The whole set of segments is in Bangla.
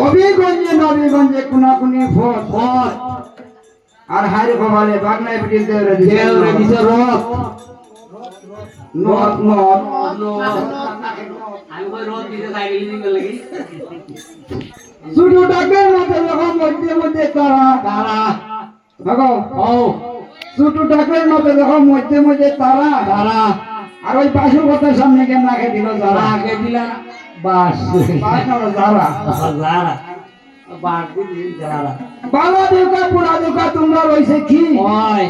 অভিগঞ্জে নবীগঞ্জে কোনাকুনি ফট ফট আর হারে কমালে বাগনায় পিটি দেওরে দিছে রথ নট নট আমি কই রথ দিতে সাইকেল নিয়ে লাগি শুধু ডাকের মধ্যে যখন মধ্যে মধ্যে তারা তারা দেখো ও শুধু ডাকের মধ্যে যখন মধ্যে মধ্যে তারা তারা আর ওই পাশের কথার সামনে কেন রাখে দিল যারা আগে দিলা বাস পাশ না যারা যারা বাস দিন যারা বালা দেউকা পুরা দেউকা তোমরা রইছে কি ওই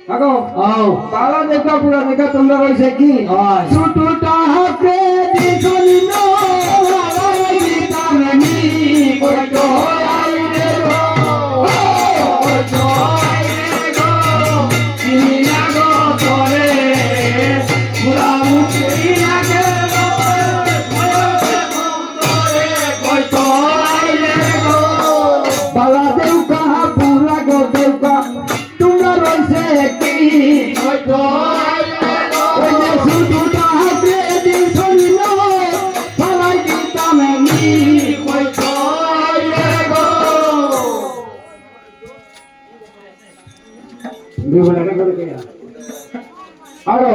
দেখো ও বালা দেউকা পুরা দেউকা তোমরা রইছে কি ওই শুধু ডাকে দিছনি নো আলাই তামনি কইতো আইরে গো কইতো আইরে গো চিনা গো তোরে পুরা মুখি লাগে গো কইতো আইরে গো বালা দেউকা পুরা গো দেউকা তোমরা রইছে কি কইতো আইরে গো ওই যে শুধু ডাকে দিছনি নো আলাই তামনি কইতো আইরে গো বিফলারে করে দিয়া আরো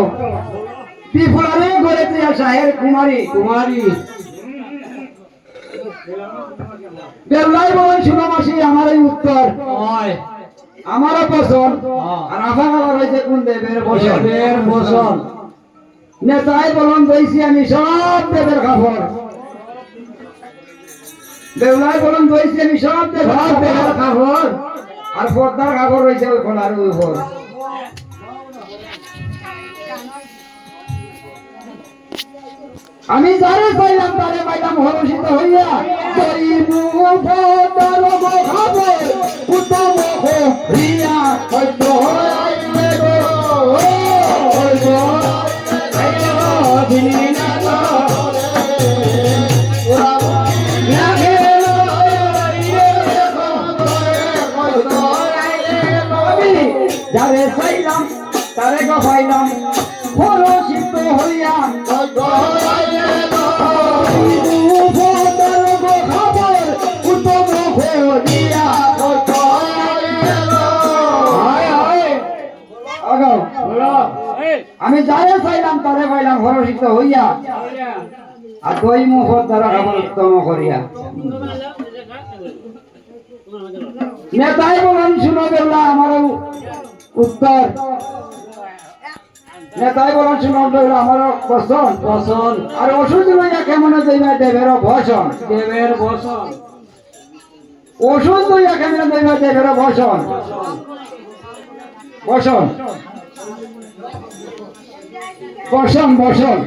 বিফলারে করে দিয়া শাহের কুমারী কুমারী বেলাই বলেন সুনামাসি আমার এই উত্তর ওই আমারও পছন্দ আর আফাগালা রয়েছে কোন দেবের বসন দেবের বসন নেতাই বলন দইছি আমি সব দেবের খাবার বেলাই বলন দইছি আমি সব দেবের খাবার আর পর্দার খাবার রয়েছে ওই খোলার উপর আমি যারে চাইলাম তারে পাইলাম হরষিত হইয়া পর্দার খাবার উত্তম হইয়া হয়তো আইলে গো হয়তো আইলে গো দিনি না গো লাগে গো আইলে গো হয়তো আইলে গো আমি যারে চাইলাম তারে গো পাইলাম হরষিত হইয়া হয়তো আইলে গো পর্দার খাবার উত্তম হইয়া হয়তো আইলে গো আগাও আমি যারে চাইলাম তারে পাইলাম হরষিত হইয়া আর দই মুখ দ্বারা খাবার উত্তম করিয়া নেতাই বলেন শুনো বেলা আমার উত্তর নেতাই বলেন শুনো বেলা আমার পছন্দ বসন আর ওষুধ লইয়া কেমন যাইবা দেবের ভসন দেবের বসন ওষুধ লইয়া কেমন যাইবা দেবের ভসন বসন বসন বসন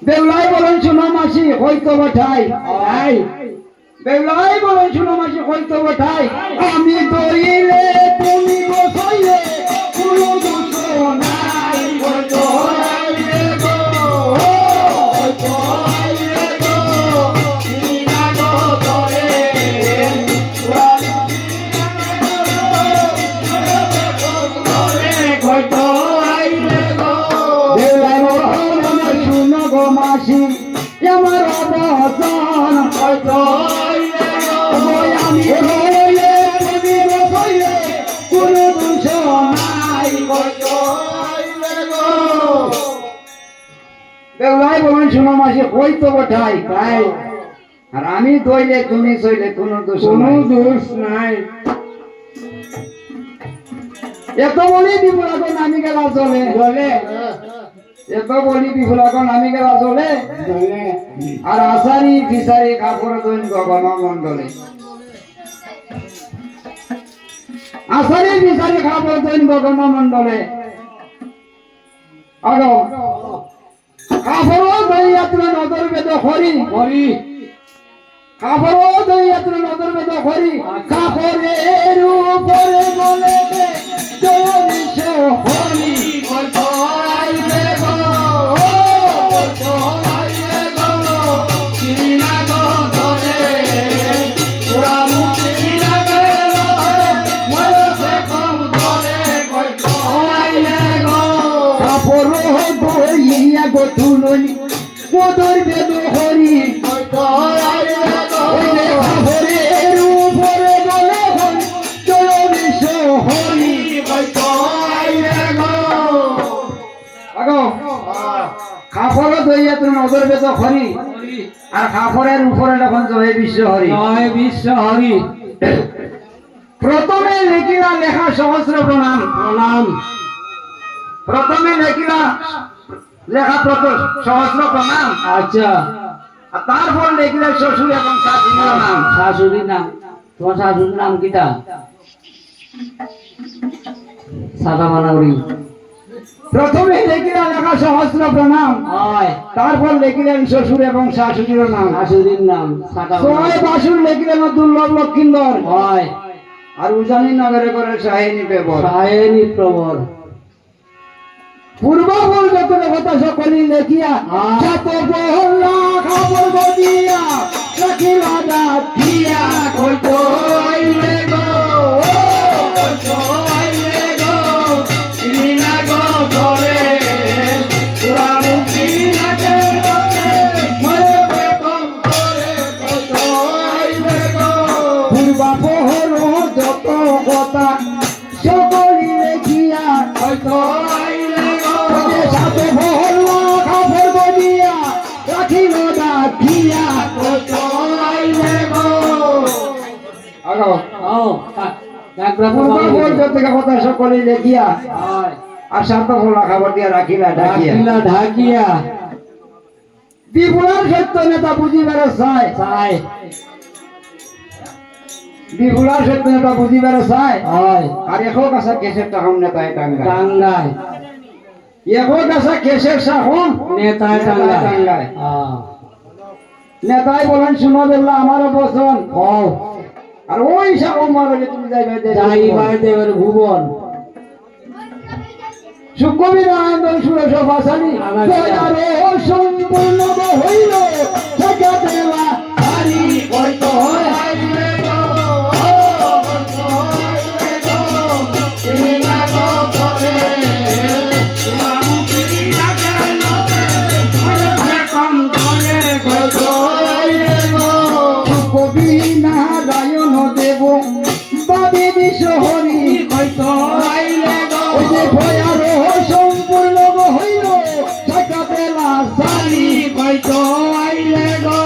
বেউলাই বলেন শুনো মাসি হইতো বঠাই বেউলাই বলেন শুনো মাসি হইতো বঠাই আমি দইলে তুমি বসইলে কোনো দোষ নাই হইতো আইলে গো হইতো আইলে গো চিনা গো তোরে হইতো আইলে গো বেউলাই বলেন শুনো গো মাসি আমার অবসান হয়তো আইলে গো আমি হইলে তুমি বসইলে কোনো দোষ নাই হয়তো আইলে গো বেউলাই বলেন শুনো মাসি হইতো বঠাই তাই আর আমি দইলে তুমি সইলে কোনো দোষ নাই এত বলি বিপুলাগন আমি গেলা চলে চলে এত বলি বিপুলাগন আমি গেলা চলে চলে আর আসারি ফিসারি কাপড় দইন গগন মন্ডলে আসারি ফিসারি কাপড় দইন গগন মন্ডলে আগো কাপড় দইয়া তুমি নজর বেদ হরি হরি কাপড় দইয়া তুমি নজর বেদ হরি কাপড়ের উপরে বলে দে জয় হরি হয়তো আইলে গো হয়তো আইলে গো চিনা গো ধরে পুরা মুক্তি লাগে নজর বেত হরি আর কাপড়ের উপরে যখন জয় বিশ্ব হরি জয় বিশ্ব হরি প্রথমে লিখিলা লেখা সহস্র প্রণাম প্রণাম প্রথমে লিখিলা লেখা সহস্র প্রণাম আচ্ছা আর তারপর লিখিলা শ্বশুর এবং শাশুড়ির নাম শাশুড়ির নাম তোমার শাশুড়ির নাম কিটা সাদা মানাউরি প্রথমে লিখিলা লেখা সহস্র প্রণাম হয় তারপর লিখিলেন শ্বশুর এবং শাশুড়ির নাম শাশুড়ির নাম সাদা ছয় বাসুর লিখিলেন দুর্লভ লক্ষিন্দর হয় আর উজানি নগরে করে সাহিনী পেবর সায়নী প্রবর পূর্ব বল যত কথা সকলি লেখিয়া যত বহলা খবর দিয়া রাখিলা দিয়া কইতো আইলে গো কইতো আইলে গো ইনা গো ধরে রামুকি লাগে মরে বেকম করে কইতো আইলে গো পূর্ব বহল যত কথা সকলি লেখিয়া কইতো আইলে গো সাথে বহলা খবর দিয়া রাখিলা দিয়া কইতো আইলে গো আগো পূর্ব বল যত কথা সকলি লেখিয়া হয় আর সাথে বহলা খবর দিয়া রাখিলা ডাকিয়া ডাকিলা ঢাকিয়া বিপুলার সত্য নেতা বুঝিবার চায় চাই বিপুলার সত্য নেতা বুঝিবার চায় হয় আর এখন কাছে কেসের টাকাম নেতায় টাঙ্গায় টাঙ্গায় এখন কাছে কেসের সাহন নেতায় টাঙ্গায় টাঙ্গায় হ্যাঁ নেতাই বলেন শুনো বেল্লা আমারও বসন হও আর ওই সাহন মারলে তুমি যাইবে যাইবার দেবের ভুবন সুকবি নারায়ণ সুরেশ ভাসানি সম্পূর্ণ হইল টাকা দেওয়া হারি হয়তো হয় কবি নারায়ণ দেব বাবে বিশ্বহরি হয়তো ওই যে ভয়ার সম্পূর্ণ হইল টাকা বেলা সারি হয়তো আইলে গো